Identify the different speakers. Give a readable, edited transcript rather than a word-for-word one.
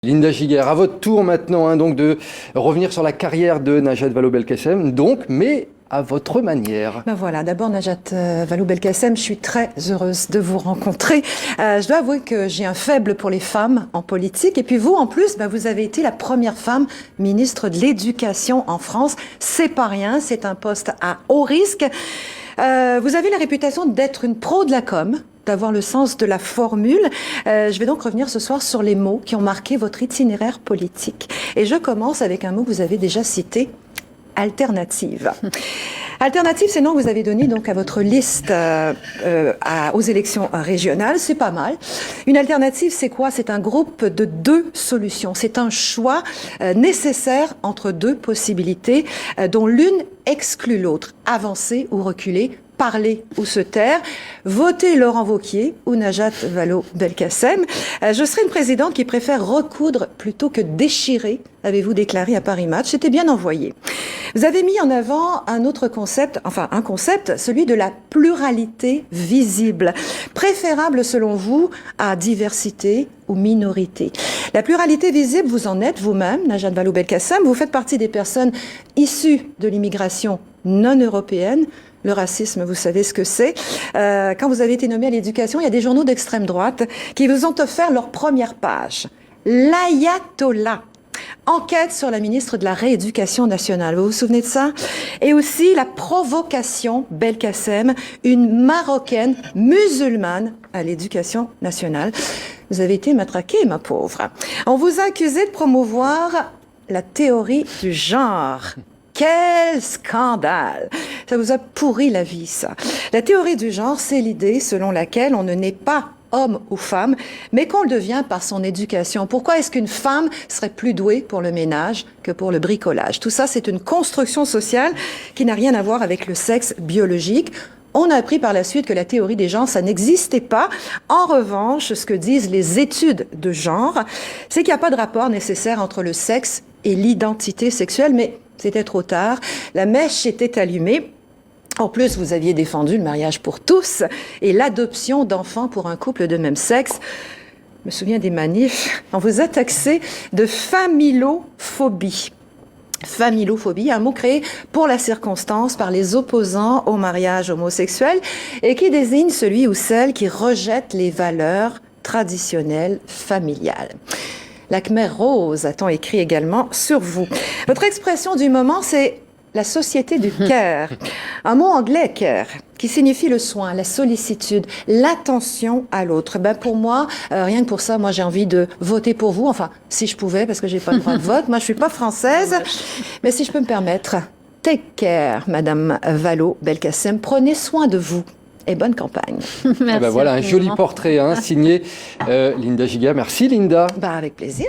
Speaker 1: Linda Giguère, à votre tour maintenant donc de revenir sur la carrière de Najat Vallaud-Belkacem, mais à votre manière.
Speaker 2: Ben voilà, d'abord Najat Vallaud-Belkacem, je suis très heureuse de vous rencontrer. Je dois avouer que j'ai un faible pour les femmes en politique. Et puis vous, en plus, vous avez été la première femme ministre de l'Éducation en France. C'est pas rien, c'est un poste à haut risque. Vous avez la réputation d'être une pro de la com, d'avoir le sens de la formule. Je vais donc revenir ce soir sur les mots qui ont marqué votre itinéraire politique. Et je commence avec un mot que vous avez déjà cité, alternative. Alternative, c'est le nom que vous avez donné donc à votre liste aux élections régionales. C'est pas mal. Une alternative, c'est quoi? C'est un groupe de deux solutions. C'est un choix nécessaire entre deux possibilités dont l'une exclut l'autre. Avancer ou reculer, parler ou se taire, voter Laurent Wauquiez ou Najat Vallaud-Belkacem. Je serai une présidente qui préfère recoudre plutôt que déchirer, avez-vous déclaré à Paris Match. C'était bien envoyé. Vous avez mis en avant un autre concept, un concept, celui de la pluralité visible, préférable selon vous à diversité ou minorité. La pluralité visible, vous en êtes vous-même, Najat Vallaud-Belkacem, vous faites partie des personnes issues de l'immigration non européenne. Le racisme, vous savez ce que c'est. Quand vous avez été nommé à l'éducation, il y a des journaux d'extrême droite qui vous ont offert leur première page. L'ayatollah. Enquête sur la ministre de la Rééducation nationale. Vous vous souvenez de ça? Et aussi la provocation Belkacem, une Marocaine musulmane à l'éducation nationale. Vous avez été matraquée, ma pauvre. On vous a accusé de promouvoir la théorie du genre. Quel scandale! Ça vous a pourri la vie, ça. La théorie du genre, c'est l'idée selon laquelle on ne naît pas homme ou femme, mais qu'on le devient par son éducation. Pourquoi est-ce qu'une femme serait plus douée pour le ménage que pour le bricolage? Tout ça, c'est une construction sociale qui n'a rien à voir avec le sexe biologique. On a appris par la suite que la théorie des genres, ça n'existait pas. En revanche, ce que disent les études de genre, c'est qu'il n'y a pas de rapport nécessaire entre le sexe et l'identité sexuelle, mais c'était trop tard. La mèche était allumée. En plus, vous aviez défendu le mariage pour tous et l'adoption d'enfants pour un couple de même sexe. Je me souviens des manifs. On vous a taxé de familophobie. Familophobie, un mot créé pour la circonstance par les opposants au mariage homosexuel et qui désigne celui ou celle qui rejette les valeurs traditionnelles familiales. La Khmer Rose, a-t-on écrit également sur vous. Votre expression du moment, c'est la société du care. Un mot anglais, care, qui signifie le soin, la sollicitude, l'attention à l'autre. Pour moi, rien que pour ça, moi j'ai envie de voter pour vous. Enfin, si je pouvais, parce que j'ai pas le droit de vote. Moi, je suis pas française. Mais si je peux me permettre, take care, Madame Vallaud-Belkacem. Prenez soin de vous. Et bonne campagne.
Speaker 1: Merci. Voilà un joli portrait signé Linda Giguère. Merci Linda.
Speaker 2: Avec plaisir.